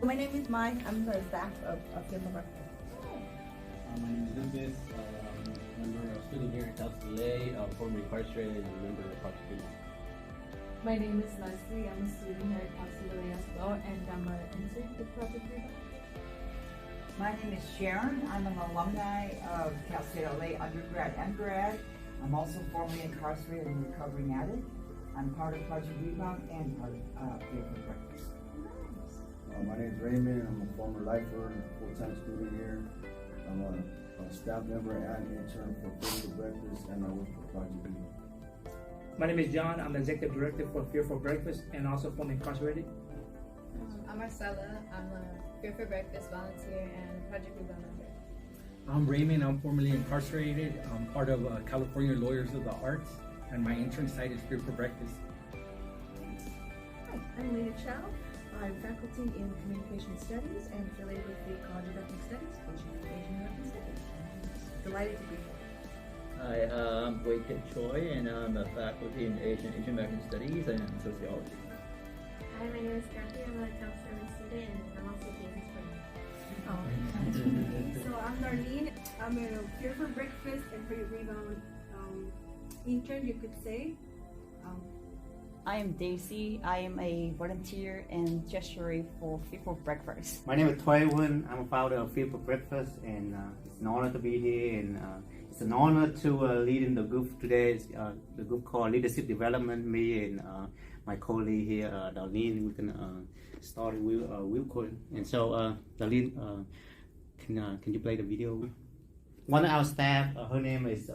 My name is Mai. I'm the staff of Fear for Breakfast. My name is Lucas. Member of student here at Cal State LA, formerly incarcerated and a member of Project Freedom. My name is Leslie. I'm a student here at Cal State LA as well, and I'm an intern with Project Freedom. My name is Sharon. I'm an alumni of Cal State LA undergrad and grad. I'm also formerly incarcerated and recovering addict. I'm part of Project Rebound and part of Fear for Breakfast. My name is Raymond. I'm a former lifer, full-time student here. I'm a staff member and intern for Fear for Breakfast, and I work for Project Rebound. My name is John. I'm the executive director for Fear for Breakfast and also formerly incarcerated. I'm Marcella. I'm a Fear for Breakfast volunteer and Project Rebound member. I'm Raymond. I'm formerly incarcerated. I'm part of California Lawyers of the Arts, and my intern site is Fear for Breakfast. Hi, I'm Lena Chow. I'm faculty in Communication Studies and affiliated with the College of Ethnic Studies, teaching Asian American Studies. Delighted to be here. Hi, I'm Wei Kit Choi, and I'm a faculty in Asian American Studies and Sociology. Hi, my name is Kathy. I'm a Cal State student, and I'm also James So I'm Darlene. I'm a Fear for Breakfast and Project Rebound intern, you could say. I am Daisy. I am a volunteer and treasurer for Fear for Breakfast. My name is Toy Win. I'm a founder of Fear for Breakfast, and it's an honor to be here. And it's an honor to lead in the group today. It's, the group called Leadership Development. Me and my colleague here, Darlene, we can start with Wilco. And so, Darlene, can you play the video? One of our staff, her name is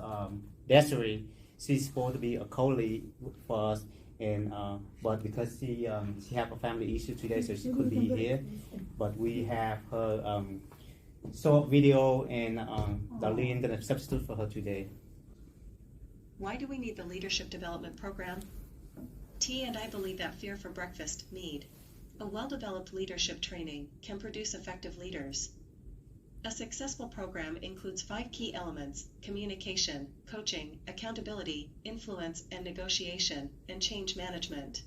Desiree. She's supposed to be a colleague for us. And but because she have a family issue today, so she couldn't be here. But we have her short video, and Darlene gonna substitute for her today. Why do we need the leadership development program? T and I believe that Fear for Breakfast need a well-developed leadership training can produce effective leaders. A successful program includes 5 key elements: communication, coaching, accountability, influence and negotiation, and change management.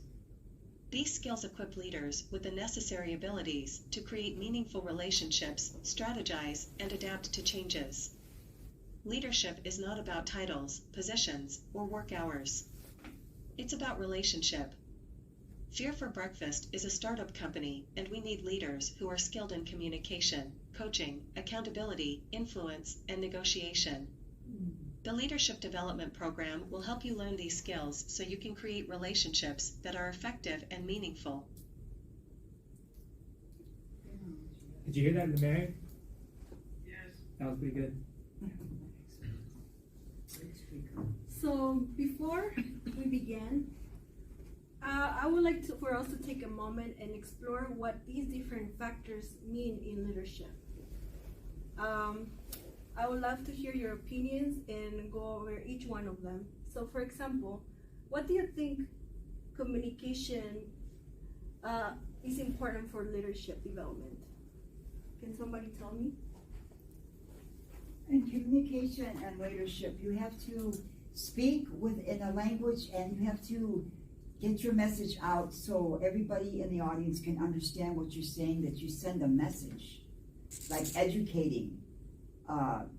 These skills equip leaders with the necessary abilities to create meaningful relationships, strategize, and adapt to changes. Leadership is not about titles, positions, or work hours. It's about relationship. Fear for Breakfast is a startup company, and we need leaders who are skilled in communication, coaching, accountability, influence, and negotiation. The Leadership Development Program will help you learn these skills so you can create relationships that are effective and meaningful. Did you hear that, Mary? Yes. That was pretty good. So before we begin, I would like for us to take a moment and explore what these different factors mean in leadership. I would love to hear your opinions and go over each one of them. So for example, what do you think communication is important for leadership development? Can somebody tell me? In communication and leadership, you have to speak within a language, and you have to get your message out so everybody in the audience can understand what you're saying, that you send a message, like educating,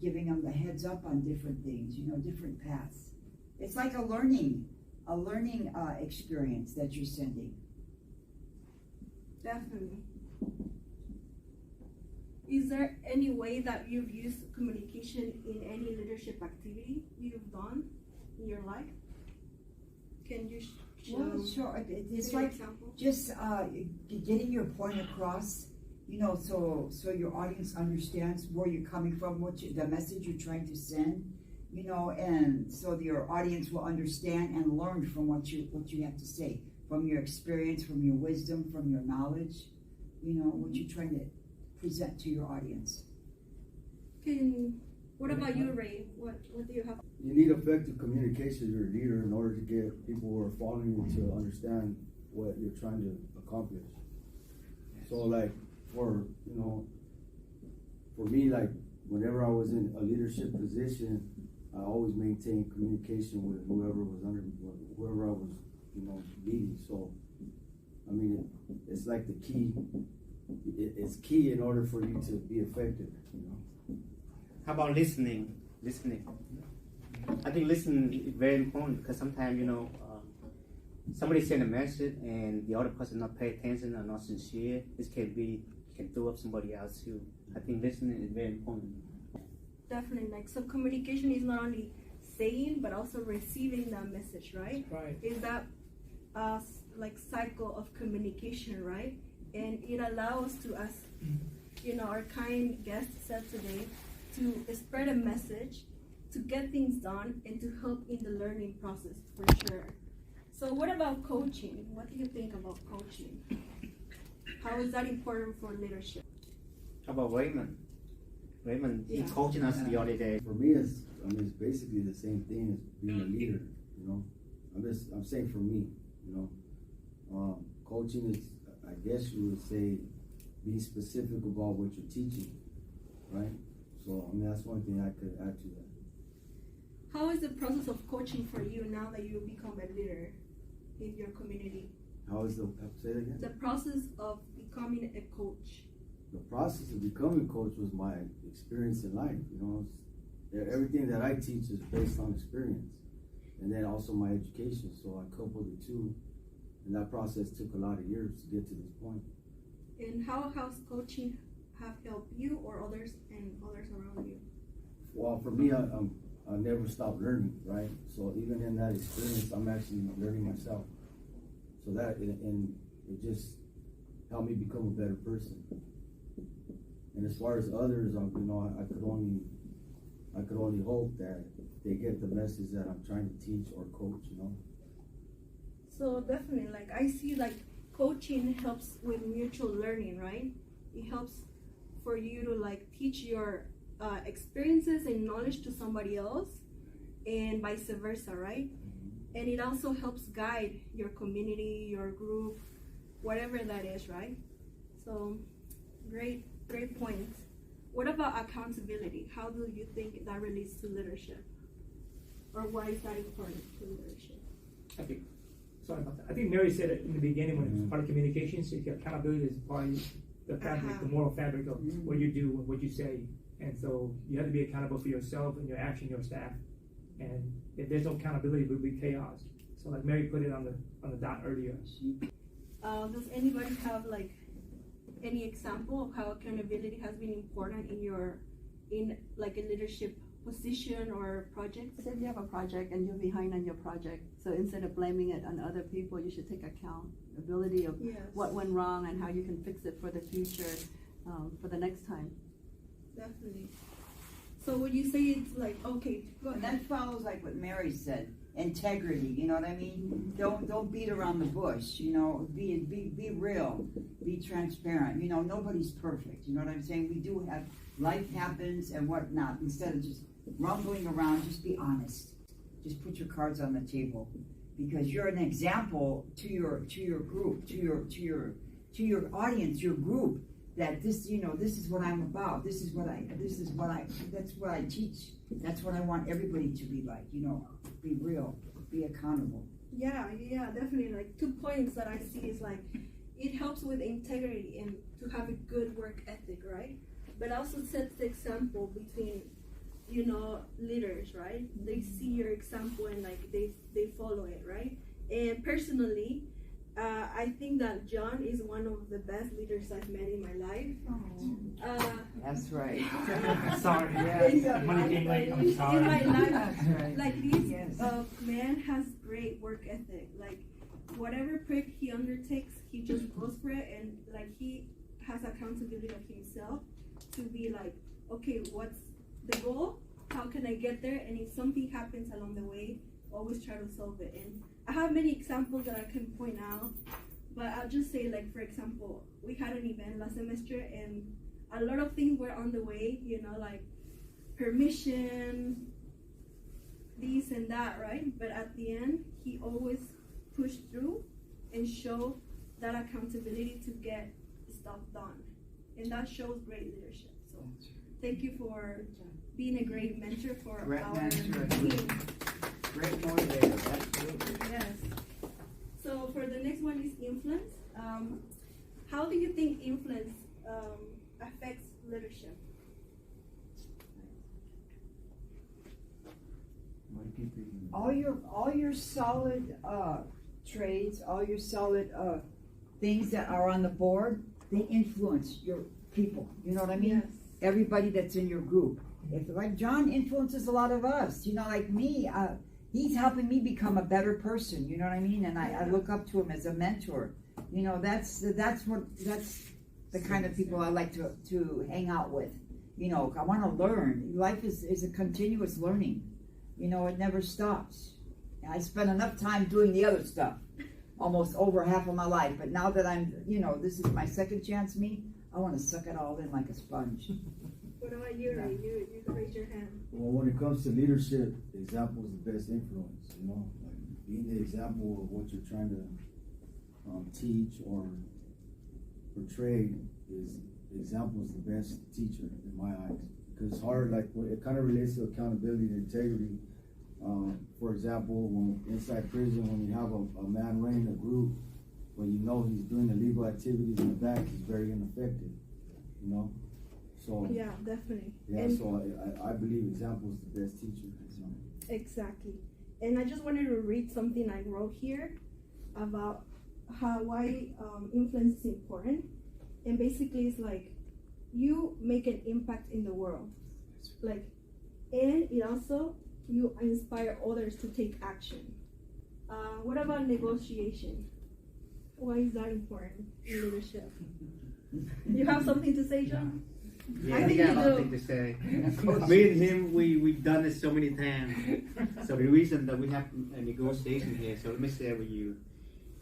giving them the heads up on different things, different paths. It's like a learning experience that you're sending. Definitely. Is there any way that you've used communication in any leadership activity you've done in your life? Can you Well, sure. It's like just getting your point across, so your audience understands where you're coming from, the message you're trying to send, and so your audience will understand and learn from what you have to say, from your experience, from your wisdom, from your knowledge, what you're trying to present to your audience. What about you, Ray? What do you have? You need effective communication as your leader in order to get people who are following you to understand what you're trying to accomplish. So like for me, like whenever I was in a leadership position, I always maintained communication with whoever I was, leading. So I mean, it's like the key it's key in order for you to be effective, you know. How about listening? I think listening is very important because sometimes, somebody send a message and the other person not pay attention or not sincere. This can throw up somebody else too. I think listening is very important. Definitely, like, so communication is not only saying but also receiving that message, right? Right. Is that like cycle of communication, right? And it allows to us, our kind guest said today, to spread a message, to get things done, and to help in the learning process for sure. So what about coaching? What do you think about coaching? How is that important for leadership? How about Raymond? Raymond, he coaching us the other day. For me, it's basically the same thing as being a leader, you know. I'm saying for me, you know, coaching is, I guess you would say, being specific about what you're teaching, right? So, that's one thing I could add to that. How is the process of coaching for you now that you become a leader in your community? How is say that again? The process of becoming a coach. The process of becoming a coach was my experience in life, you know. Everything that I teach is based on experience, and then also my education. So I coupled the two, and that process took a lot of years to get to this point. And how has coaching have helped you or others and others around you? Well, for me, I never stopped learning, right? So even in that experience, I'm actually learning myself. So that, and it just helped me become a better person. And as far as others, I could only hope that they get the message that I'm trying to teach or coach, you know. So definitely, like, I see, like, coaching helps with mutual learning, right? It helps for you to, like, teach your experiences and knowledge to somebody else, and vice versa, right? And it also helps guide your community, your group, whatever that is, right? So, great points. What about accountability? How do you think that relates to leadership? Or why is that important to leadership? Sorry about that. I think Mary said it in the beginning when it's part of communications. Accountability is part of the fabric, the moral fabric of what you do and what you say. And so you have to be accountable for yourself and your action, your staff. And if there's no accountability, it will be chaos. So like Mary put it on the dot earlier. Does anybody have like any example of how accountability has been important in like a leadership position or project? If you have a project and you're behind on your project, so instead of blaming it on other people, you should take accountability of what went wrong and how you can fix it for the future, for the next time. Definitely. So would you say it's like, okay, go ahead. That follows like what Mary said, integrity, you know what I mean? Don't beat around the bush, you know, be real, be transparent, you know, nobody's perfect, you know what I'm saying? We do have, life happens and whatnot. Instead of just rumbling around, just be honest. Just put your cards on the table, because you're an example to your group, to your audience, your group, that this is what I'm about. That's what I teach. That's what I want everybody to be like, you know, be real, be accountable. Yeah, definitely. Like 2 points that I see is like, it helps with integrity and to have a good work ethic, right? But also sets the example between, you know, leaders, right? They see your example and like they follow it, right? And personally, I think that John is one of the best leaders I've met in my life. That's right. Sorry, money came late. I'm sorry. In my life, That's right. like this man has great work ethic. Like whatever prick he undertakes, he just goes for it, and like he has accountability of himself to be like, okay, what's the goal? How can I get there? And if something happens along the way, always try to solve it. And I have many examples that I can point out, but I'll just say, like, for example, we had an event last semester and a lot of things were on the way, you know, like permission, this and that, right? But at the end, he always pushed through and showed that accountability to get stuff done. And that shows great leadership. So thank you for being a great mentor for our team. Great motivator, absolutely. Yes. So for the next one is influence. How do you think influence affects leadership? All your solid trades, all your solid things that are on the board, they influence your people. You know what I mean? Yes. Everybody that's in your group. If like John influences a lot of us, you know, like me, he's helping me become a better person. You know what I mean? And I look up to him as a mentor. You know, that's the kind of people I like to hang out with. You know, I want to learn. Life is a continuous learning. You know, it never stops. And I spent enough time doing the other stuff, almost over half of my life. But now that I'm, you know, this is my second chance me, I want to suck it all in like a sponge. What about you, Ray? You can raise your hand. Well, when it comes to leadership, example is the best influence. You know, like being the example of what you're trying to teach or portray example is the best teacher in my eyes. Because it's hard, like it kind of relates to accountability and integrity. For example, when inside prison, when you have a man running a group, when you know he's doing illegal activities in the back, he's very ineffective. You know. So yeah, definitely. Yeah, and so I believe example is the best teacher. So. Exactly. And I just wanted to read something I wrote here about why influence is important. And basically it's like you make an impact in the world. Like, and it also, you inspire others to take action. What about negotiation? Why is that important in leadership? You have something to say, John? Yeah, I think got you do. something to say. Me and him, we've done this so many times. So the reason that we have a negotiation here, so let me share with you.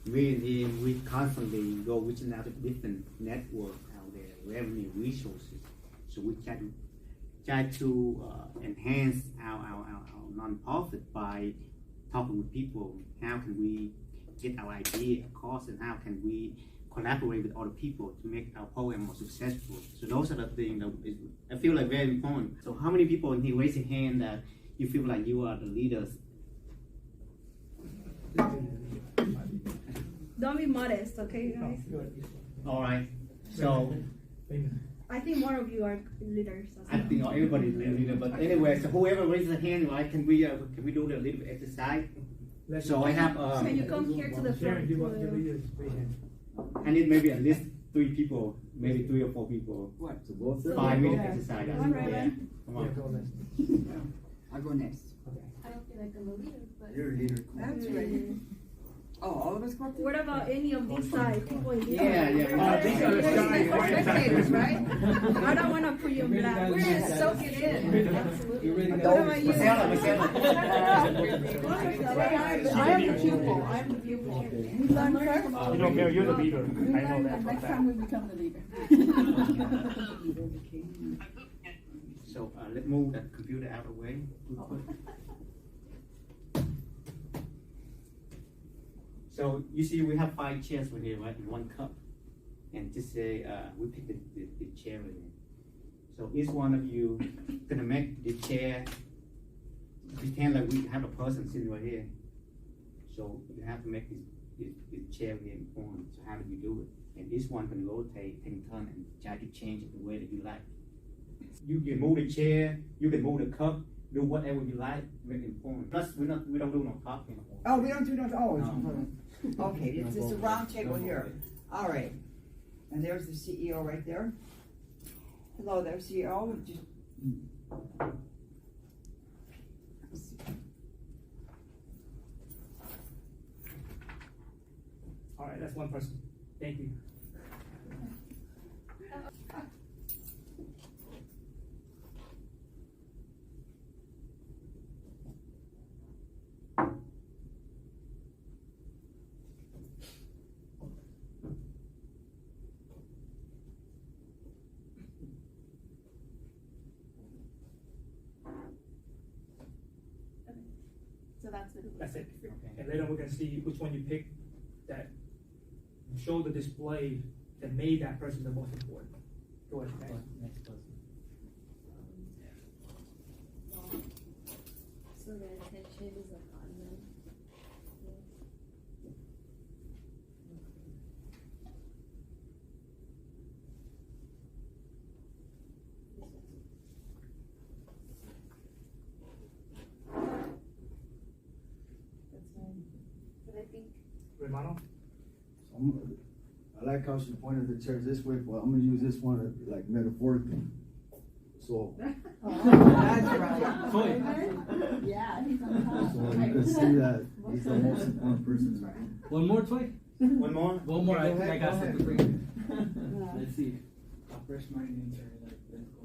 Me and him, we constantly go reaching out to different networks out there, revenue resources. So we try to enhance our nonprofit by talking with people. How can we get our idea across, and how can we collaborate with other people to make our program more successful? So those are the things that I feel like very important. So how many people in here raise your hand that you feel like you are the leaders? Don't be modest, okay, guys? All right. So I think more of you are leaders. I think everybody is a leader. But anyway, so whoever raises a hand, right? Can we do a little bit exercise? So I have. Can you come here to the front? I need maybe at least 3 people, maybe 3 or 4 people. What? To go 5-minute exercise. Come on, Yeah. Come on. I'll go next. I don't feel like I'm a leader, but You're a leader. That's right. Oh, all of us go What about any of these side people in these Yeah, yeah. These are the spectators, right? I don't want to put you in black. We're gonna soak it in. Absolutely. What about you? I am the pupil. I am the pupil. You learn first. You know, Mary, you're the leader. I know that. Next time we become the leader. So let's move that computer out of the way. So you see, we have 5 chairs right here, right, in 1 cup, and just say we pick the chair right here. So each one of you gonna make the chair pretend like we have a person sitting right here. So you have to make this chair here in form. So how do we do it? And each one can rotate, take a turn, and try to change it the way that you like. You can move the chair, you can move the cup, do whatever you like, make it form. Plus, we don't do no talking. Oh, we don't do no. Oh, okay. It's just a round table here. All right. And there's the CEO right there. Hello there, CEO. Just All right, that's one person. Thank you. so that's it. That's it. And later we're gonna see which one you pick that show the display that made that person the most important. Go ahead, next person. So the attention is like on them. hermano. I like how she pointed the chairs this way, but I'm gonna use this one like metaphorically. So. That's right. Yeah, he's on top. So you can see that he's the most important person. One more, Toy? One more? One more, I think I got something for you. Yeah. Let's see. I'll brush my answer. Let's go.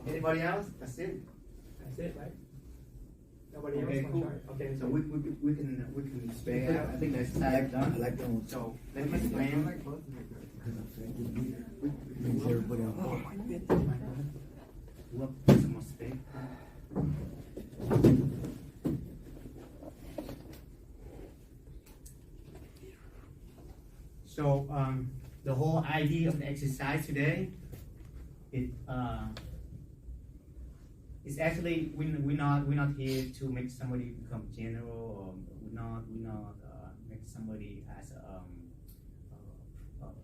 Anybody else? That's it. That's it, right? Nobody else Okay, want cool. to try? Okay, So we can stay out. I think that's I done. like that one. So let me explain. Makes everybody on board. Look, some more space. So the whole idea of the exercise today, it's actually we're not here to make somebody become general, or we're not make somebody as a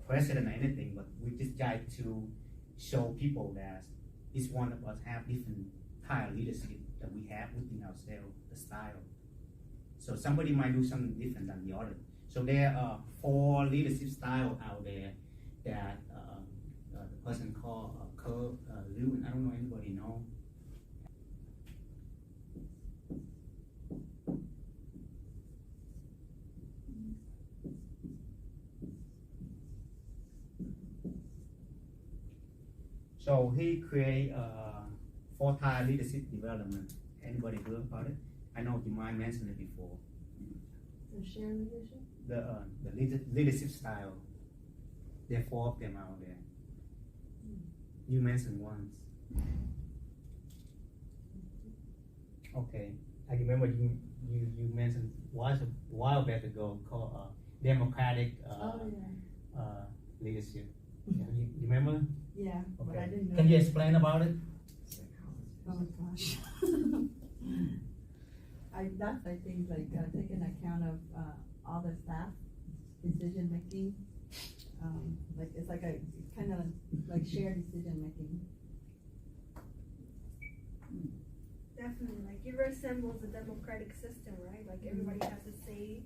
president or anything, but we just try to show people that each one of us have different type of leadership that we have within ourselves, the style. So somebody might do something different than the other. So there are 4 leadership styles out there that the person called Kurt Lewin. I don't know anybody know. So he create 4-type leadership development. Anybody heard about it? I know you might mention it before. The shared leadership? The leadership style. There are 4 of them out there. You mentioned once. Okay, I remember you mentioned a while back ago called democratic leadership. You remember? Yeah, but Okay. I didn't know. Can you explain about it? Oh gosh. That's I think like taking account of all the staff decision making. Like it's like a kind of like shared decision making. Definitely, like it resembles a democratic system, right? Like everybody has a say.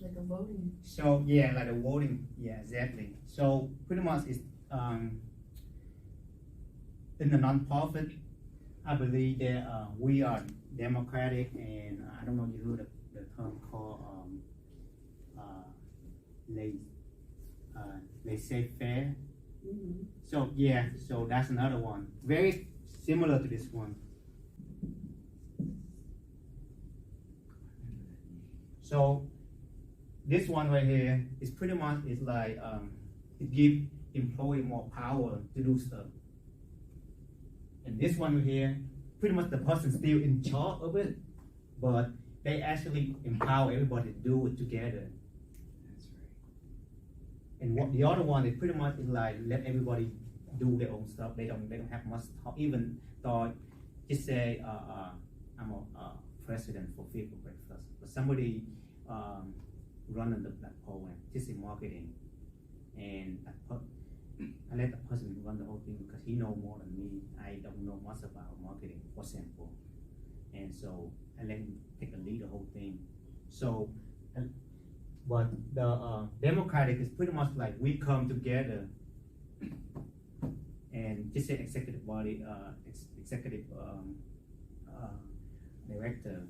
Like a voting. So yeah, like a voting. Yeah, exactly. So pretty much it's in the non-profit. I believe that we are democratic, and I don't know if you heard the term called laissez-faire. Mm-hmm. So yeah, so that's another one. Very similar to this one. So this one right here is pretty much it's like it gives employee more power to do stuff. And this one right here, pretty much the person still in charge of it, but they actually empower everybody to do it together. That's right. And what the other one is pretty much is like let everybody do their own stuff. They don't have much talk. Even though just say I'm a president for Fear for Breakfast, but somebody running the program, just in marketing, and I let the person run the whole thing because he know more than me. I don't know much about marketing, for example, and so I let him take the lead the whole thing. So, but the democratic is pretty much like we come together and just say executive body, executive director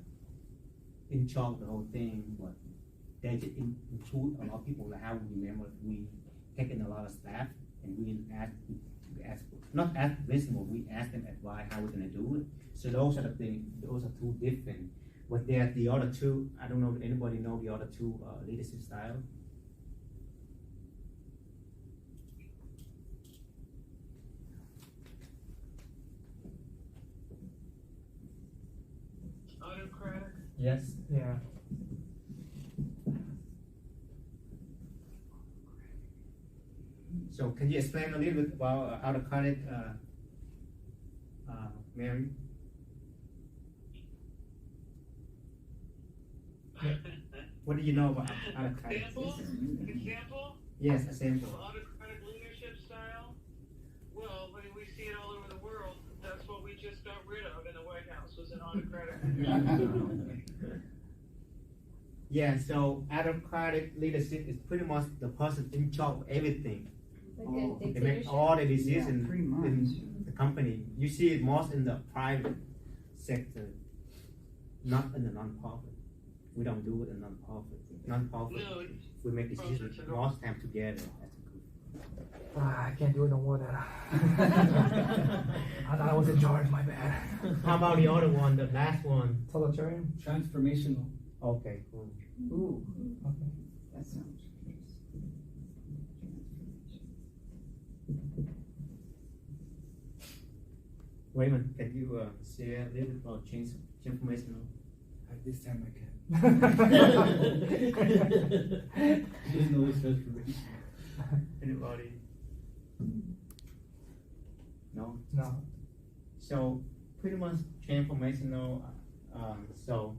in charge of the whole thing, but they just include a lot of people. Like how we remember we take in a lot of staff and we ask not ask reasonable, we ask them advice how we're gonna do it. So those are the things. Those are 2 different. But there's the other 2. I don't know if anybody know the other 2 leadership style. Autocratic. Yes. Yeah. So can you explain a little bit about out of college, Mary? What do you know about out of college? Example? Yes, a sample. Autocratic leadership style? Well, when we see it all over the world, that's what we just got rid of in the White House, was an autocratic leadership style. Yeah, so autocratic leadership is pretty much the person in charge of everything. They make all the decisions in the company. You see it most in the private sector, not in the non-profit. We don't do it in non-profit. Non-profit, we make decisions most time together as a group. I can't do it no more than I thought I was in charge, my bad. How about the other one, the last one? Totalitarian? Transformational. Okay, cool. Ooh, okay. That sounds Raymond, can you share a little bit about transformational? At this time I can. There's no transformation. Anybody? No? No. So, pretty much transformational, so,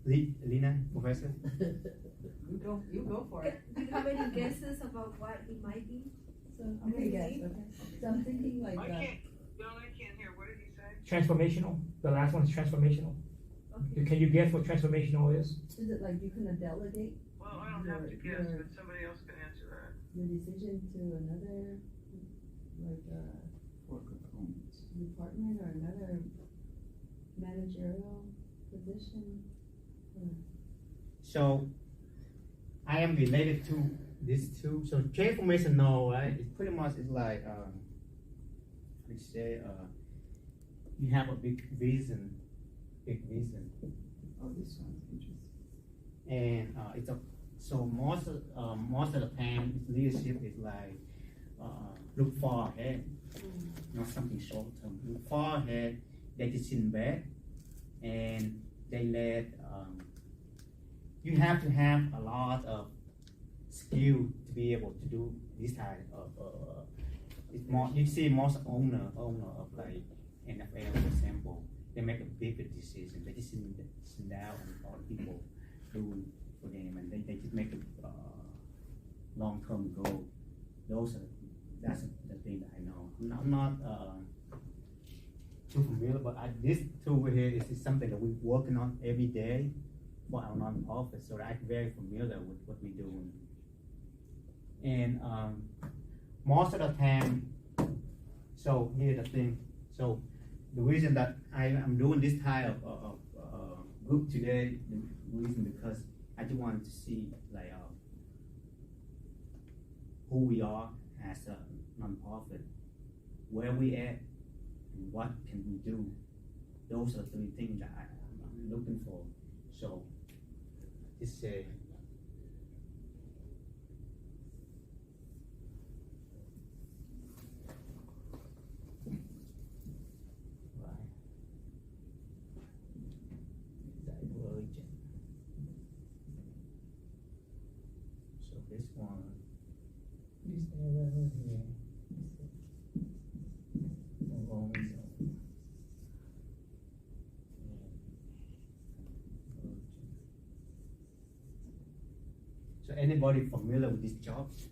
Lena, professor? You go for it. Do you have any guesses about what it might be? So I'm gonna guess, okay. So I'm thinking like I can't hear. What did he say? Transformational. The last one is transformational. Okay. Can you guess what transformational is? Is it like you can delegate? Well, I don't have to guess, but somebody else can answer that. Your decision to another, like department or another managerial position? So, I am related to these two. So, transformational, right? It's pretty much it's like, we say, you have a big vision. Oh, this one's interesting. And it's a so most of the time leadership is like look far ahead, not something short term. Look far ahead. They just sit back and they let. You have to have a lot of skill to be able to do this type of. It's more. You see most owner of like NFL, for example. They make a bigger decision. They just sit down and all the people do for them, and they just make a long-term goal. That's the thing that I know. I'm not too familiar, but this tool here is something that we're working on every day for our non-profit, so I'm very familiar with what we're doing. And most of the time, so here's the thing. So the reason that I'm doing this type of group today, the reason because I just wanted to see like who we are as a non-profit, where we at, and what can we do. Those are three things that I'm looking for. So it's a this one. This area here. So anybody familiar with these jobs?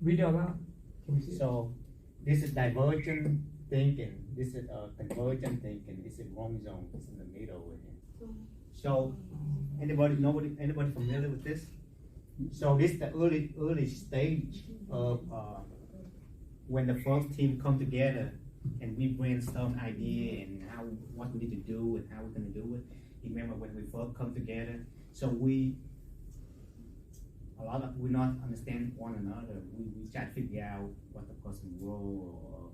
Read it aloud. Can we see? So this is divergent thinking. This is convergent thinking. This is wrong zone. It's in the middle over here. So anybody familiar with this? So this is the early stage of when the first team come together and we brainstorm idea and what we need to do and how we're gonna do it. You remember when we first come together? So we not understand one another. We try to figure out what the person's role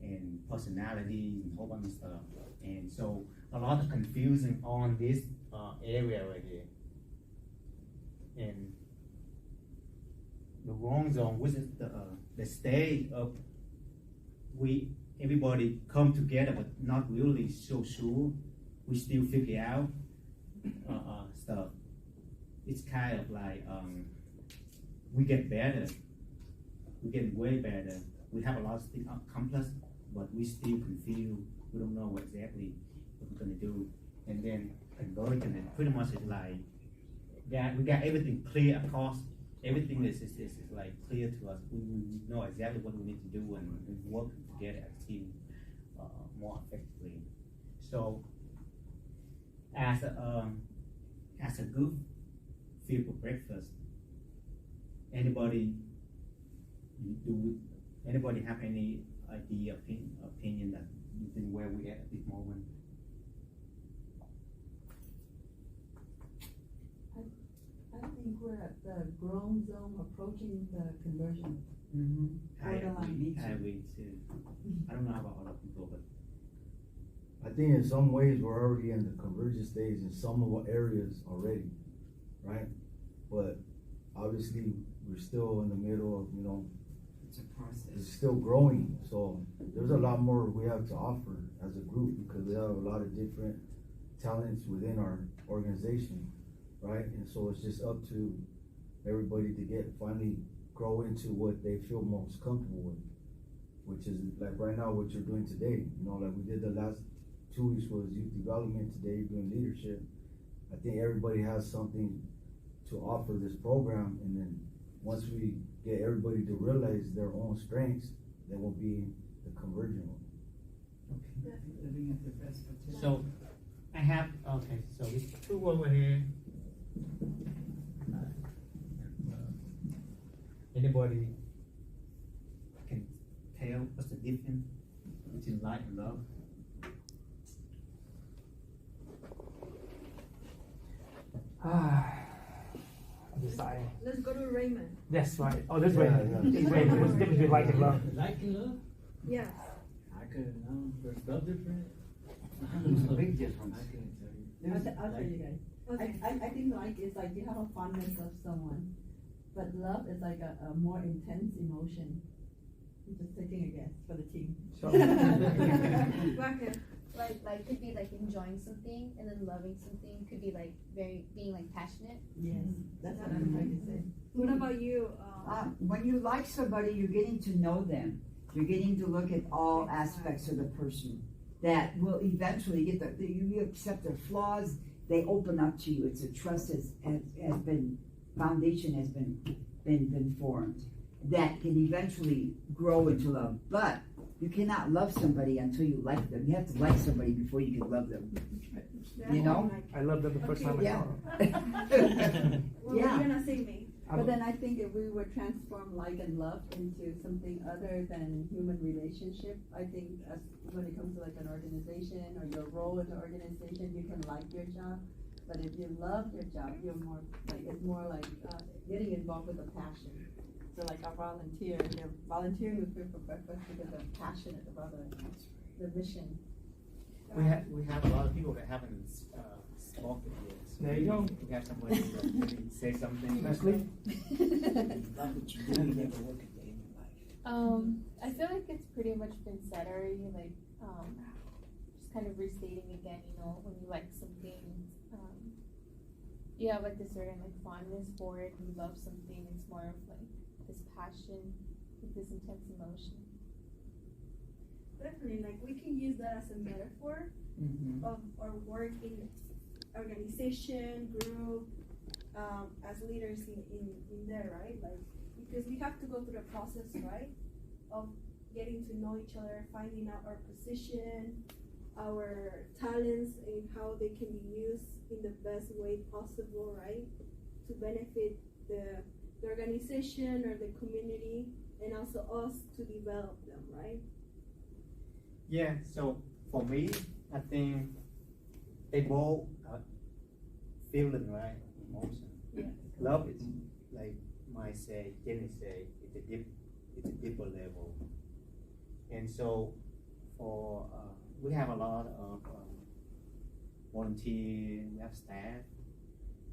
and personality and a whole bunch of stuff. And so a lot of confusion on this area right here. And the wrong zone, which is the state of everybody come together but not really so sure. We still figure out stuff, it's kind of like we get better. We get way better. We have a lot of things accomplished, but we still confused. We don't know exactly what we're gonna do. And then conversion, and pretty much it's like we got everything clear across. Everything is like clear to us. We know exactly what we need to do and work together as a team more effectively. So as a group feel for breakfast, anybody have any idea, opinion that you think where we at this moment? I think we're at the grown zone approaching the conversion. I agree too. I don't know about other people, but I think in some ways we're already in the convergence stage in some of our areas already, right? But obviously we're still in the middle of, it's a process. It's still growing. So there's a lot more we have to offer as a group because we have a lot of different talents within our organization, right? And so it's just up to everybody to finally grow into what they feel most comfortable with, which is like right now what you're doing today. Like we did the last 2 weeks was youth development. Today you're doing leadership. I think everybody has something to offer this program, and then once we get everybody to realize their own strengths, then we'll be the convergent one. Okay. Living at their best potential. So I have so it's two over here. Anybody can tell what's the difference between light and love? I'm deciding. Let's go to Raymond. That's right. Oh, this way. This way. What's the difference between like and love? Like and love? Yes. I couldn't know. They're spelled different. There's a big difference. I couldn't tell you. I'll tell you guys. Okay. I think like it's like you have a fondness of someone, but love is like a more intense emotion. I'm just taking a guess for the team. Like could be like enjoying something, and then loving something could be like being like passionate. Yes, that's what I'm trying to say. What about you? When you like somebody, you're getting to know them. You're getting to look at all aspects of the person that will eventually you accept their flaws. They open up to you. It's a trust foundation has been formed that can eventually grow into love. But you cannot love somebody until you like them. You have to like somebody before you can love them. I loved them the first time I saw them. Well, you're gonna say me. But then I think if we would transform like and love into something other than human relationship, I think when it comes to like an organization or your role in the organization, you can like your job. But if you love your job, you're more like, it's more like getting involved with a passion. So like a volunteer, they're volunteering with Fear for Breakfast because they're passionate about the mission. We have a lot of people that haven't spoken yet. So there you go. We have somebody that maybe say something. Leslie? I feel like it's pretty much been said already, like, just kind of restating again, when you like something, you have like this certain like fondness for it, you love something, it's more of like this passion, like this intense emotion. Definitely, like we can use that as a metaphor of our work in organization, group, as leaders in there, right? Like, because we have to go through the process, right? Of getting to know each other, finding out our position, our talents, and how they can be used in the best way possible, right? To benefit the organization or the community, and also us to develop them, right? Yeah, so for me, I think they both feeling, right? Emotion. Yeah. Love is like Jenny say, it's a deeper level. And so for we have a lot of volunteer, we have staff,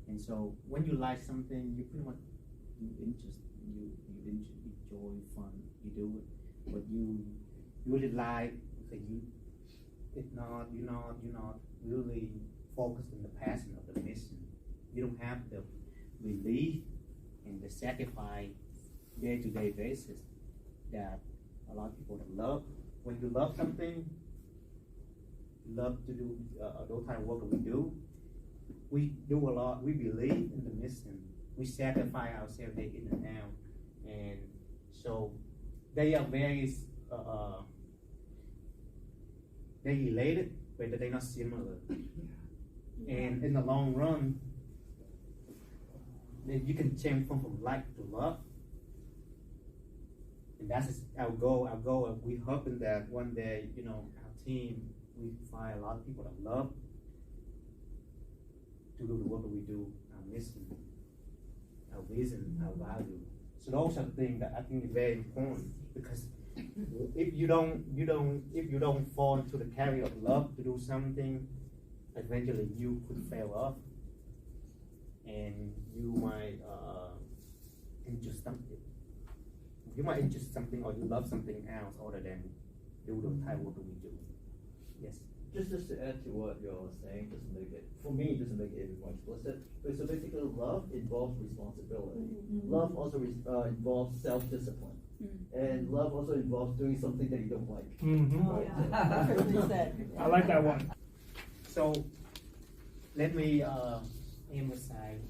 and so when you like something, you pretty much you enjoy fun, you do it, but you really like because you're not really focus on the passion of the mission. You don't have the belief and the sacrifice day-to-day basis that a lot of people love. When you love something, love to do those kind of work that we do a lot. We believe in the mission. We sacrifice ourselves day in and out, and so they are very they're related, but they're not similar. And in the long run, you can change from like to love, and that's our goal. Our goal, we hoping that one day, our team, we find a lot of people that love to do the work that we do, our mission, our vision, our value. So those are things that I think is very important, because if you don't fall into the carry of love to do something, eventually you could fail off, and you might injure something. You might injure something, or you love something else other than do the type of work that we do. Yes. Just to add to what you're saying, just to make it more explicit. So basically, love involves responsibility. Love also involves self-discipline. And love also involves doing something that you don't like. I like that one. So let me emphasize.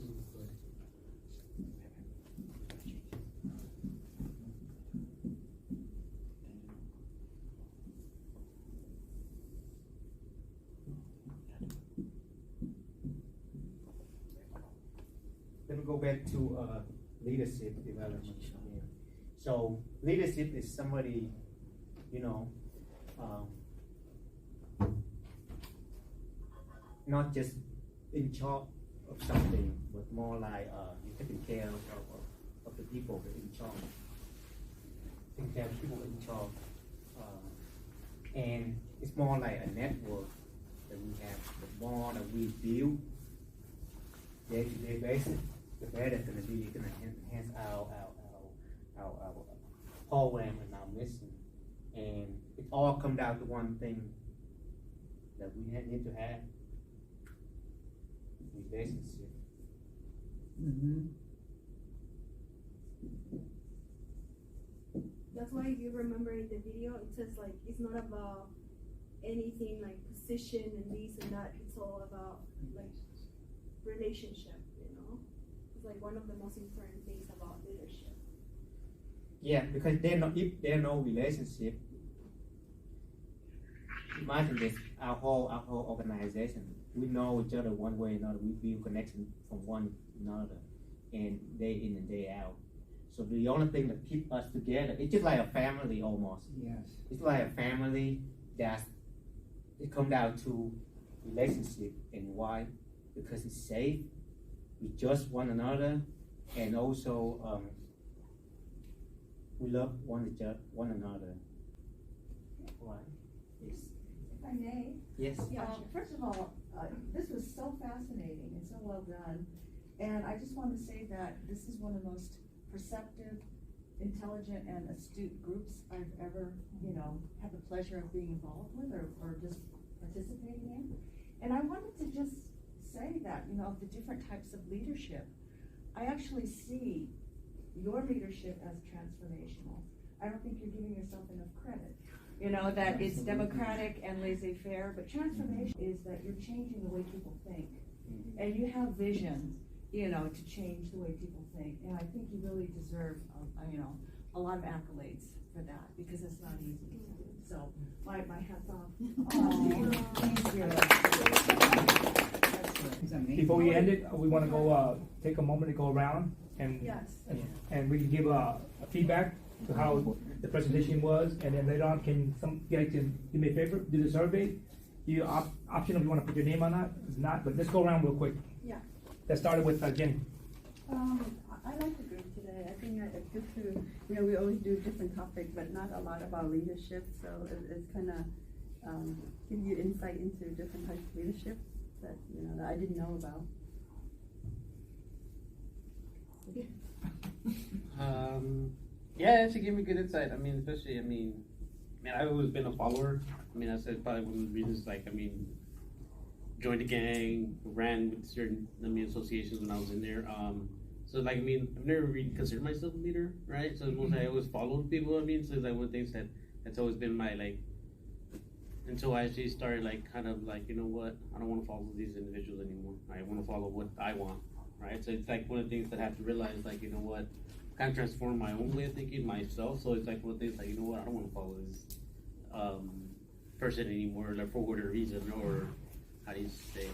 Let me go back to leadership development. So leadership is somebody, not just in charge of something, but more like you're taking care of the people in charge. Taking care of people in charge. And it's more like a network that we have. The more that we build day-to-day basis, the better it's going to be. It's going to enhance our program and our mission. And it all comes down to one thing that we need to have: relationship. That's why if you remember in the video, it says like it's not about anything like position and this and that. It's all about like relationship. It's like one of the most important things about leadership. Yeah, because if there's no relationship, imagine this: our whole organization. We know each other one way or another. We build connection from one another, and day in and day out. So the only thing that keeps us together, it's just like a family almost. Yes. It's like a family it comes down to relationship. And why? Because it's safe. We trust one another, and also we love one another. Why? Yes. If I may. Yes. First of all, this was so fascinating and so well done, and I just want to say that this is one of the most perceptive, intelligent, and astute groups I've ever, had the pleasure of being involved with or just participating in. And I wanted to just say that, of the different types of leadership, I actually see your leadership as transformational. I don't think you're giving yourself enough credit. That it's democratic and laissez-faire, but transformation is that you're changing the way people think. And you have vision, to change the way people think. And I think you really deserve, a lot of accolades for that, because it's not easy to do. So, my hats off. Before we end it, we want to go take a moment to go around and we can give a feedback to how the presentation was, and then later on, can some guys do me a favor, do the survey. You optional if you want to put your name on that. If not, but let's go around real quick. Yeah. Let's start with Jenny. I like the group today. I think it's good to, we always do different topics, but not a lot about leadership. So it's kind of give you insight into different types of leadership that that I didn't know about. Yeah, she gave me good insight. Especially, I've always been a follower. I said probably one of the reasons, joined a gang, ran with certain associations when I was in there. So like I've never really considered myself a leader, right? So I always followed people. So it's like one of the things that's always been my until I actually started kind of you know what, I don't want to follow these individuals anymore. I want to follow what I want, right? So it's like one of the things that I have to realize, you know what, kind of transform my own way of thinking myself. So it's like one of the things you know what, I don't want to follow this person anymore, for whatever reason, or how do you say,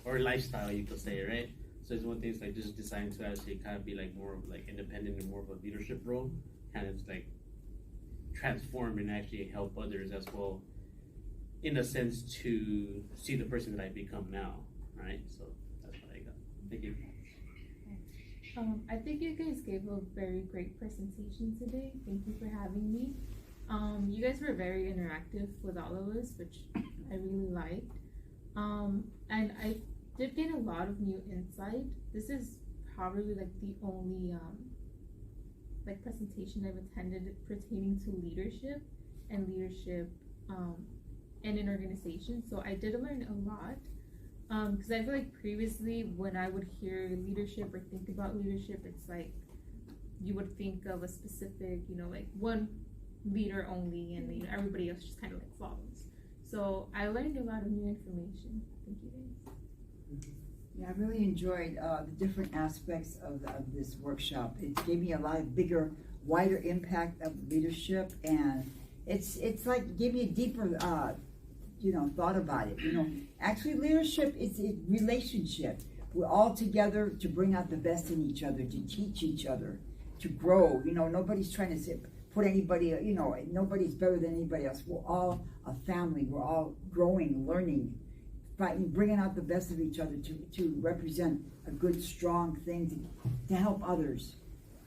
or lifestyle you could say, right? So it's one of the things just deciding to actually kind of be more of independent and more of a leadership role, kind of transform and actually help others as well, in a sense to see the person that I become now, right? So that's what I got. Thank you. I think you guys gave a very great presentation today. Thank you for having me. You guys were very interactive with all of us, which I really liked. And I did gain a lot of new insight. This is probably the only presentation I've attended pertaining to leadership and leadership in an organization. So I did learn a lot. Because I feel previously when I would hear leadership or think about leadership, it's you would think of a specific, one leader only, and everybody else just kind of follows. So I learned a lot of new information. Thank you guys. Yeah, I really enjoyed the different aspects of this workshop. It gave me a lot of bigger, wider impact of leadership, and it's gave me a deeper thought about it. Actually leadership is a relationship. We're all together to bring out the best in each other, to teach each other, to grow. Nobody's trying to put anybody, nobody's better than anybody else. We're all a family. We're all growing, learning, fighting, bringing out the best of each other to represent a good, strong thing to help others.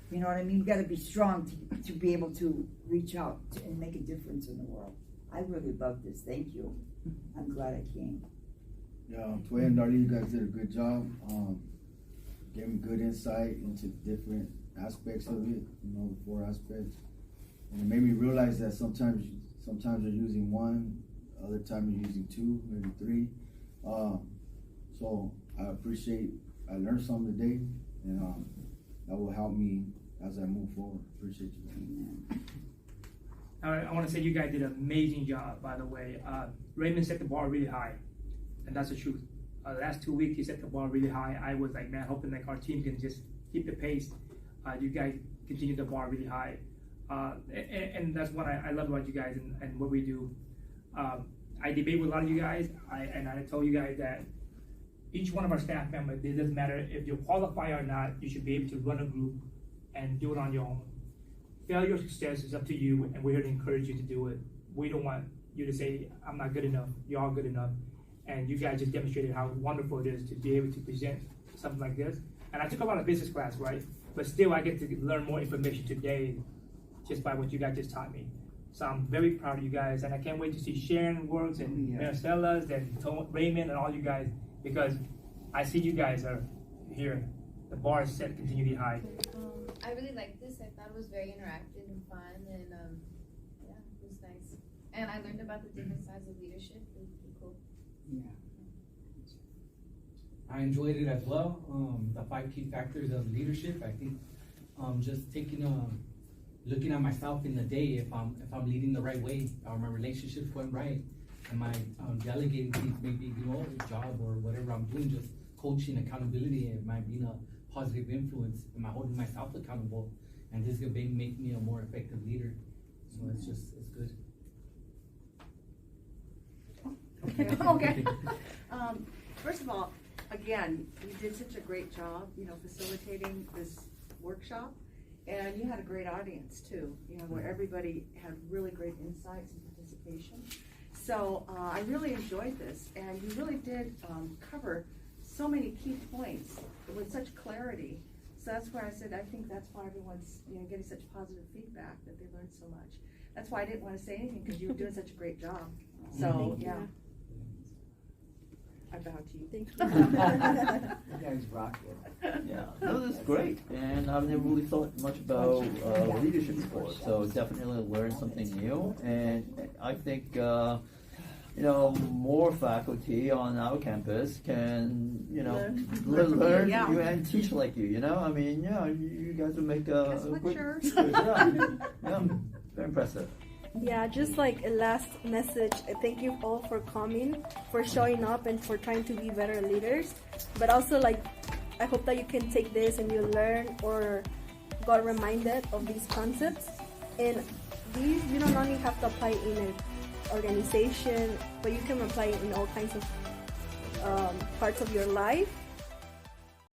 You know what I mean? You've got to be strong to be able to reach out and make a difference in the world. I really love this. Thank you. I'm glad I came. Yeah, Toya and Darlene, you guys did a good job. Gave me good insight into different aspects of it, the 4 aspects. And it made me realize that sometimes you're using 1, other time you're using 2, maybe 3. So I learned something today, and that will help me as I move forward. Appreciate you. I want to say you guys did an amazing job, by the way. Raymond set the bar really high, and that's the truth. The last 2 weeks, he set the bar really high. I was hoping our team can just keep the pace. You guys continue the bar really high. And that's what I love about you guys and what we do. I debate with a lot of you guys, and I told you guys that each one of our staff members, it doesn't matter if you're qualified or not, you should be able to run a group and do it on your own. Failure or success is up to you, and we're here to encourage you to do it. We don't want you to say, I'm not good enough, you're all good enough. And you guys just demonstrated how wonderful it is to be able to present something like this. And I took a lot of business class, right? But still, I get to learn more information today just by what you guys just taught me. So I'm very proud of you guys, and I can't wait to see Sharon works and Maricella's and Raymond and all you guys, because I see you guys are here. The bar is set continually high. I really liked this. I thought it was very interactive and fun, and yeah, it was nice. And I learned about the different sides of leadership. It was pretty cool. Yeah. I enjoyed it as well. The 5 key factors of leadership. I think just taking looking at myself in the day, if I'm leading the right way, are my relationships going right? Am I delegating things, maybe a job or whatever I'm doing, just coaching, accountability? Am I being a positive influence? Am I holding myself accountable? And this is gonna make me a more effective leader. So it's good. Okay. First of all, again, you did such a great job, facilitating this workshop, and you had a great audience too, where everybody had really great insights and participation. So I really enjoyed this, and you really did cover so many key points with such clarity. So that's why I said I think that's why everyone's getting such positive feedback, that they learned so much. That's why I didn't want to say anything, because you were doing such a great job. So yeah. I bow to you. Thank you. You guys rock it. Yeah, no, this is great, and I've never really thought much about leadership before, so definitely learned something new, and I think more faculty on our campus can, Learn. learn Yeah. you and teach like you. I mean, you guys will make a Guess what, good, sure? yeah, very impressive. Yeah, just like a last message, thank you all for coming, for showing up, and for trying to be better leaders. But also, like, I hope that you can take this and you learn or got reminded of these concepts. And these, you don't only have to apply in an organization, but you can apply it in all kinds of parts of your life.